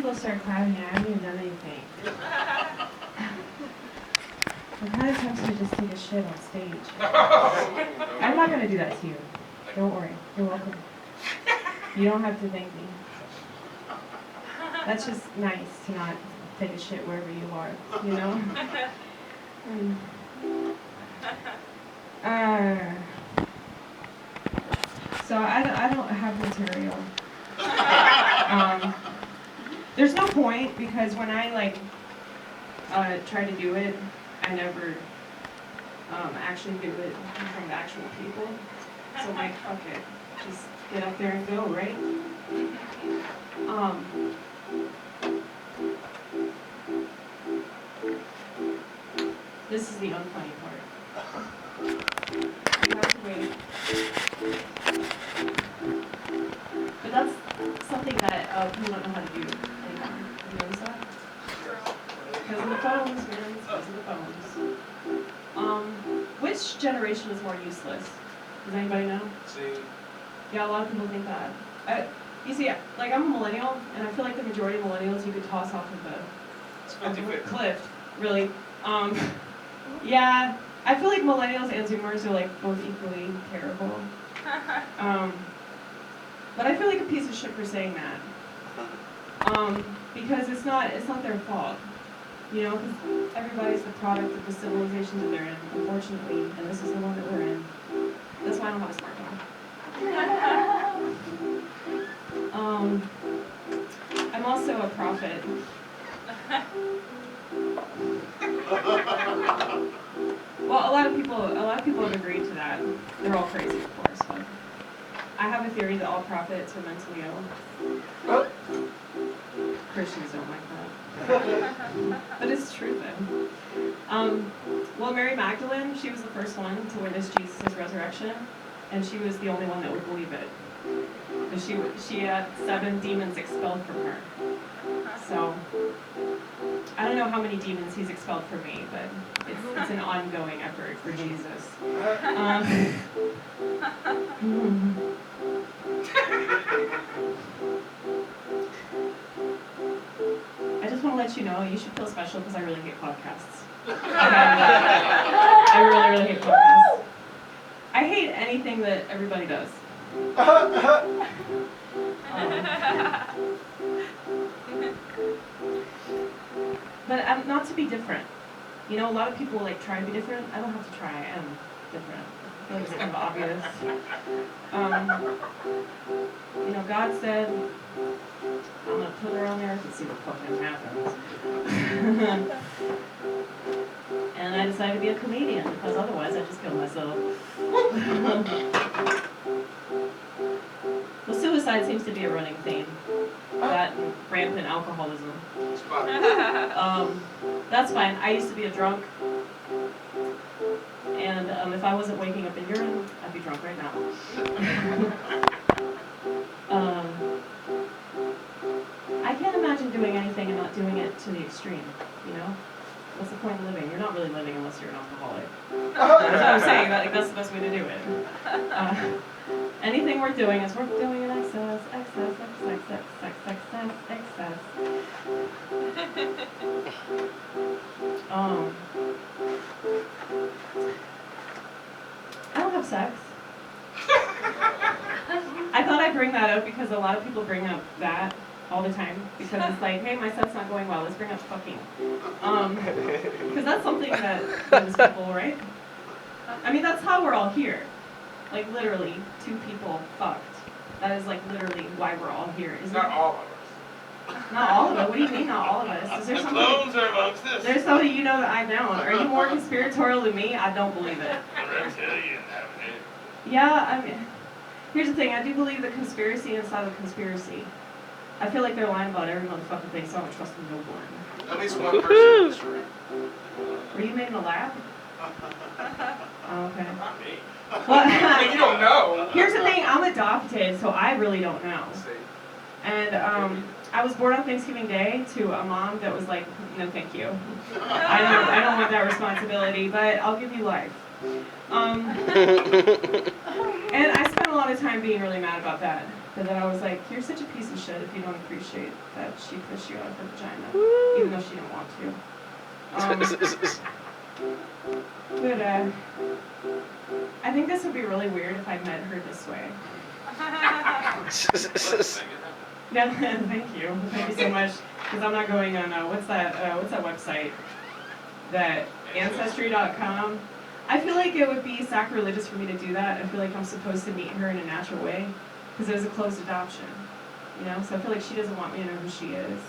people start clapping, I haven't even done anything. It kind of tempts me to just take a shit on stage. I'm not going to do that to you. Don't worry. You're welcome. You don't have to thank me. That's just nice to not take a shit wherever you are, you know? So I don't have material. There's no point, because when I try to do it, I never actually do it from the actual people. So I'm like, fuck it, just get up there and go, right? This is the unfunny part. You have to wait. But that's something that people don't know how to do anymore. You notice that? Because of the phones, man. Because of the phones. Which generation is more useless? Does anybody know? Yeah, a lot of people think that. You see, like, I'm a millennial, and I feel like the majority of millennials you could toss off of the cliff, really. Yeah, I feel like millennials and Zoomers are like both equally terrible. But I feel like a piece of shit for saying that. Because it's not their fault. You know, because everybody's the product of the civilizations that they're in, unfortunately, and this is the one that we're in. That's why I don't have a smartphone. I'm also a prophet. Well, a lot of people have agreed to that. They're all crazy, of course, but I have a theory that all prophets are mentally ill. Christians don't like that. But it's true, though. Well, Mary Magdalene, she was the first one to witness Jesus' resurrection, and she was the only one that would believe it. And she had 7 demons expelled from her. So, I don't know how many demons he's expelled from me, but it's an ongoing effort for Jesus. I just want to let you know, you should feel special because I really hate podcasts. I really, really hate podcasts. I hate anything that everybody does. But not to be different. You know, a lot of people like try to be different. I don't have to try. I am different. I feel like it's kind of obvious. You know, God said, I'm going to put her on there and see what fucking happens. And I decided to be a comedian, because otherwise I'd just kill myself. Well, suicide seems to be a running theme. That and rampant alcoholism. That's fine. I used to be a drunk. And if I wasn't waking up in urine, I'd be drunk right now. I can't imagine doing anything and not doing it to the extreme, you know? What's the point of living? You're not really living unless you're an alcoholic. That's what I'm saying. That's the best way to do it. Anything worth doing is worth doing in excess. Excess. I don't have sex. I thought I'd bring that up because a lot of people bring up that all the time, because it's like, hey, my set's not going well, let's bring up fucking. Because that's something that moves people, right? I mean, that's how we're all here. Like, literally, 2 people fucked. That is, like, literally why we're all here. Isn't not it? all of us. Not all of us? What do you mean, not all of us? Is there The somebody, clones are amongst us. there's somebody you know that I don't. Are you more conspiratorial than me? I don't believe it. Reptilian, haven't it? Yeah, I mean, here's the thing. I do believe the conspiracy inside of conspiracy. I feel like they're lying about every motherfucking thing, so I don't trust no one. At least one person in this room. Were you made in a lab? Oh, okay. Not me. Well, You don't know. here's the thing. I'm adopted, so I really don't know. And I was born on Thanksgiving Day to a mom that was like, no, thank you. I don't want that responsibility, but I'll give you life. And I spent a lot of time being really mad about that. But then I was like, you're such a piece of shit if you don't appreciate that she pushed you out of her vagina, even though she didn't want to. But I think this would be really weird if I met her this way. No, thank you so much. Because I'm not going on what's that website? That Ancestry.com. I feel like it would be sacrilegious for me to do that. I feel like I'm supposed to meet her in a natural way, because it was a closed adoption, you know. So I feel like she doesn't want me to know who she is.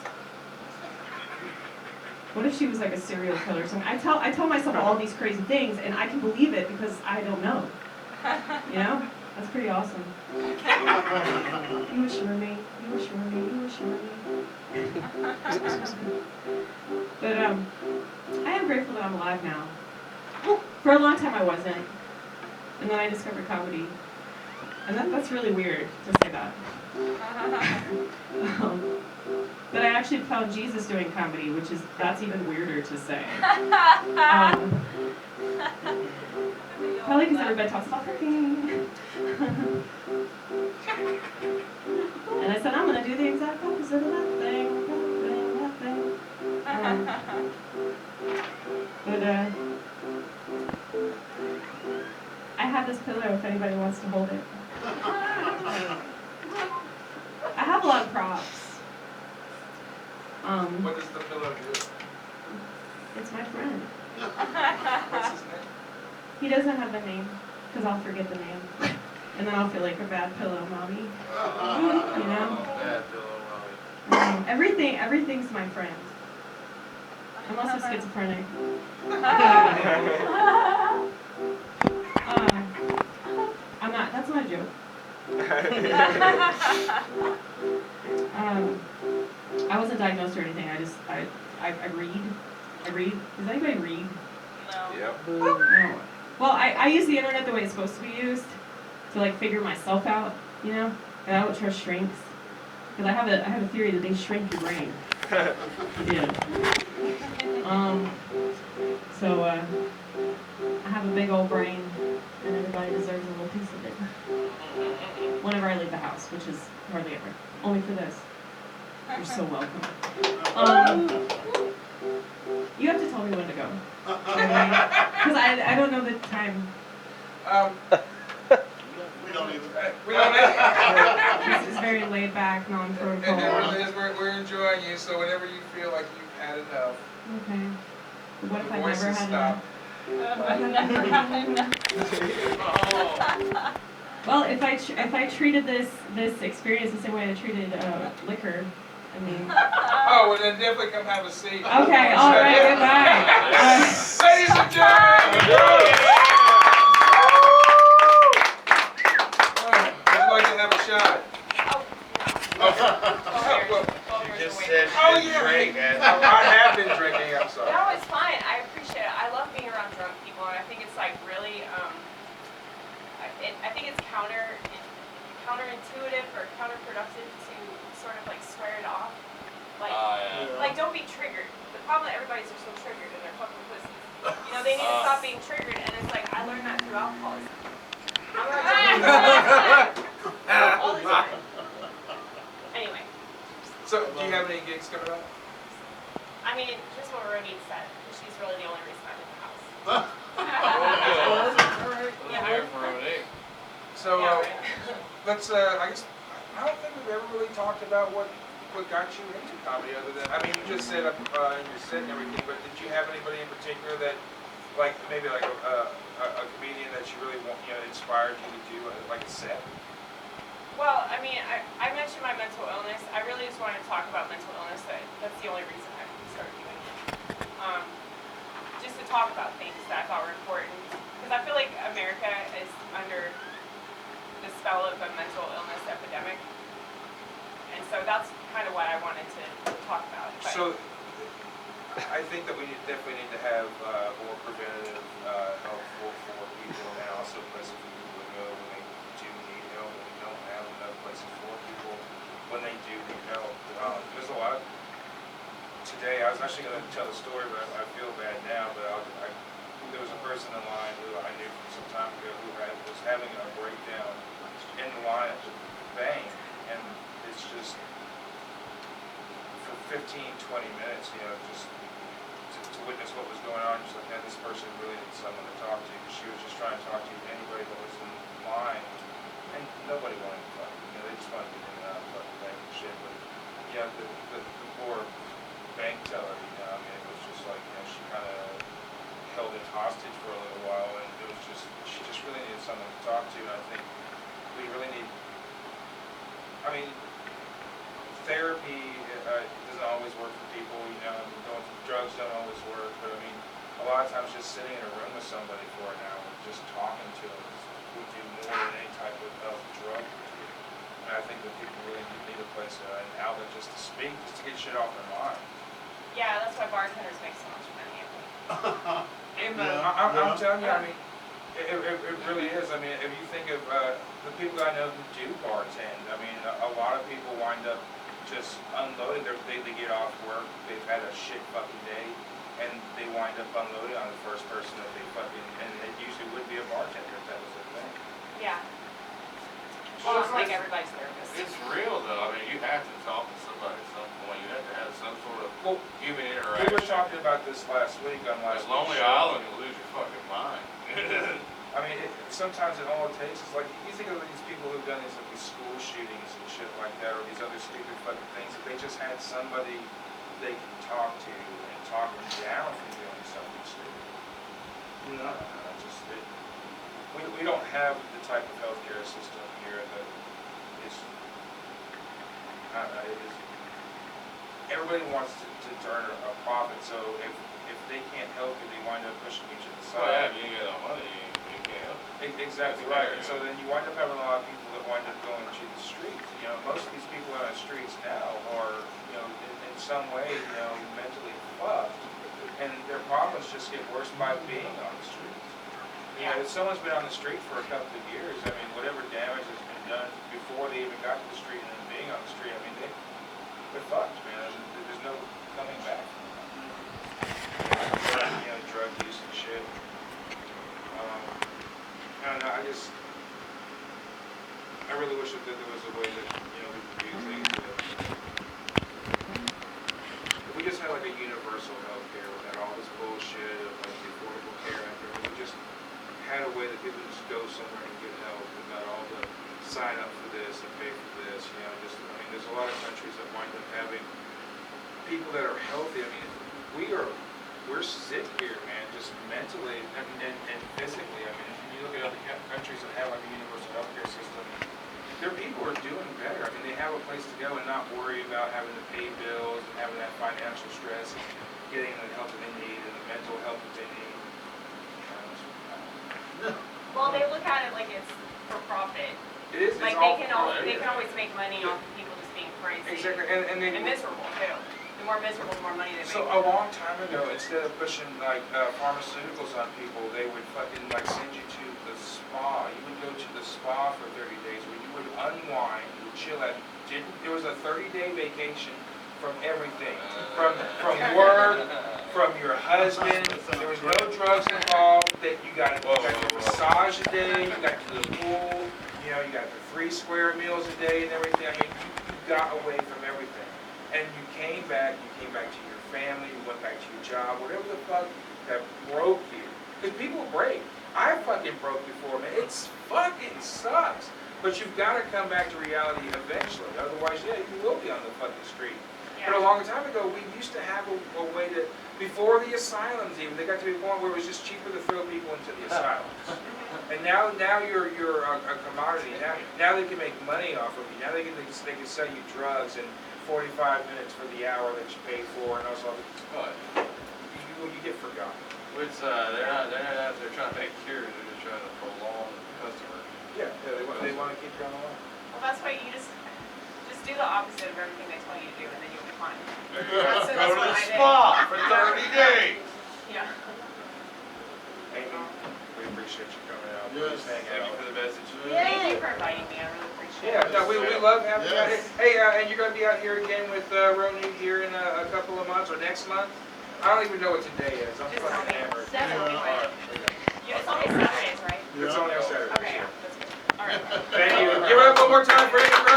What if she was like a serial killer or something? I tell myself all these crazy things, and I can believe it because I don't know. You know, that's pretty awesome. You assure me. You assure me. You assure me. But I am grateful that I'm alive now. For a long time I wasn't, and then I discovered comedy, and that's really weird to say that. But I actually found Jesus doing comedy, that's even weirder to say. Probably because everybody talks about cooking. And I said, I'm going to do the exact opposite of that thing. But I have this pillow if anybody wants to hold it. I have a lot of props. What does the pillow do? It's my friend. What's his name? He doesn't have a name, because I'll forget the name. And then I'll feel like a bad pillow mommy. You know? Bad pillow mommy. Everything's my friend. I'm also schizophrenic. I'm not, that's not a joke. I wasn't diagnosed or anything, I read. Does anybody read? No. Yep. No. Well, I use the internet the way it's supposed to be used, to like figure myself out, you know? And I don't trust shrinks. Because I have a theory that they shrink your brain. Yeah. So I have a big old brain, and everybody deserves a little piece of it. Whenever I leave the house, which is hardly ever. Only for this. You're so welcome. You have to tell me when to go. Because I don't know the time. We don't either. This is very laid back, non-protocol. And we're enjoying you, so whenever you feel like you've had enough, Okay. What if the I voices never had stop. Well, if I treated this experience the same way I treated liquor, I mean. Oh, well then definitely come have a seat. Okay. All right. Goodbye. Ladies and gentlemen, would you like to have a shot? You just said Oh, you yeah. drank and I have been drinking, I'm sorry. No, it's fine. I appreciate it. I love being around drunk people, and I think it's like really, I think it's counterintuitive or counterproductive to sort of like swear it off. Like don't be triggered. The problem that everybody's just so triggered and they're fucking pussies. You know, they need to stop being triggered, and it's like I learned that through alcoholism. I'm around all the time. Anyway. So, do you have any gigs coming up? I mean, just what Ronnit said. She's really the only reason I'm in the house. So, Yeah, right. let's, I guess, I don't think we've ever really talked about what got you into comedy other than, I mean, you just said in your set and everything, but did you have anybody in particular that, like, maybe like a comedian that you really want, inspired you to do, like a set? Well, I mean, I mentioned my mental illness. I really just wanted to talk about mental illness. That's the only reason I started doing it. Just to talk about things that I thought were important. Because I feel like America is under the spell of a mental illness epidemic. And so that's kind of what I wanted to talk about. But So, I think that we definitely need to have more preventative help for people, and also places for people to go when they do need help, and we don't have enough places for people when they do need help. There's a lot today. I was actually going to tell a story, but I feel bad now. But there was a person in line who I knew from some time ago who was having a breakdown in the line at the bank, and it's just for 15, 20 minutes, just to witness what was going on, just like, this person really needs someone to talk to, because she was just trying to talk to anybody that was in line, and nobody wanted to fuck, they just wanted to get in and out of fucking bank and shit, but, the poor bank teller, it was just like, she kind of held it hostage for a little while, and it was just, she just really needed someone to talk to, and I think we really need, therapy doesn't always work for people, going through drugs don't always work, but a lot of times just sitting in a room with somebody for an hour, just talking to them would do more than any type of drug would do. And I think that people really need a place, an outlet just to speak, just to get shit off their mind. Yeah, that's why bartenders make so much money. I'm telling you, it really is. If you think of the people that I know who do bartend, a lot of people wind up just unloading. They get off work, they've had a shit fucking day, and they wind up unloading on the first person that they fucking, and it usually would be a bartender if that was their thing. Yeah. Well, Well, I think everybody's therapist. It's real though. You have to talk to somebody at some point. You have to have some sort of human We interaction. were talking about this last week on last At Lonely week's show. Island, you lose your fucking mind. Sometimes all it takes is like, you think of these people who've done these school shootings and shit like that, or these other stupid fucking things, if they just had somebody they can talk to and talk them down from doing something stupid. We don't have the type of healthcare system here that is, everybody wants to earn a profit, so if they can't help you, they wind up pushing you to the Well, yeah, side. if you ain't got no money, you can't help. Exactly right. And so then you wind up having a lot of people that wind up going to the streets. Most of these people on the streets now are, in some way, mentally fucked, and their problems just get worse by being on the streets. If someone's been on the street for a couple of years, whatever damage has been done before they even got to the street and then being on the street, they're fucked, man. There's no coming back. Drug use and shit. I don't know, I really wish that there was a way that, we could do things that, if we just had like a universal health care without all this bullshit of like the Affordable Care Act, or we just had a way that people just go somewhere and get help without all the sign up for this and pay for this, there's a lot of countries that wind up having people that are healthy. We're sick here, man, just mentally and physically. If you look at other countries that have like a universal healthcare system, their people are doing better. They have a place to go and not worry about having to pay bills and having that financial stress and getting the help that they need and the mental help that they need. Well, they look at it like it's for profit. It is. Like they can always make money off of people just being crazy. Exactly, and miserable too. The more miserable, the more money they make. So a long time ago, instead of pushing like pharmaceuticals on people, they would fucking like send you to the spa. You would go to the spa for 30 days where you would unwind, you would chill out. There was a 30-day vacation from everything, from work, from your husband. There was no drugs involved. That you got your massage a day, you got to the pool, you got the 3 square meals a day and everything. You got away from everything. And you came back to your family, you went back to your job, whatever the fuck that broke you. Because people break. I fucking broke before, man. It's fucking sucks. But you've got to come back to reality eventually. Otherwise, you will be on the fucking street. Yeah. But a long time ago, we used to have a way to, before the asylums even, they got to be a point where it was just cheaper to throw people into the asylums. And now you're a commodity. Now they can make money off of you. Now they can sell you drugs and 45 minutes for the hour that you pay for, and also you get forgotten. Which they're not out there trying to make cures. They're just trying to prolong the customer. Yeah, they want to keep you on the line. Well, that's why you just do the opposite of everything they tell you to do, and then you'll be fine. There you go. That's Go to what the I did. spa for 30 days. Yeah. Amy, we appreciate you coming out. Yes. Hanging Thank you out. for the message. Thank you for inviting me. I really appreciate it. Yeah, no, we love having you out here. Yes. Hey, and you're going to be out here again with ronnit here in a couple of months or next month? I don't even know what today is. I'm Just tell fucking me. hammered. Anyway. It's only Saturdays, right? It's only on Saturday. Okay, yeah, that's good. All right. Thank you. Give it up one more time for Amy.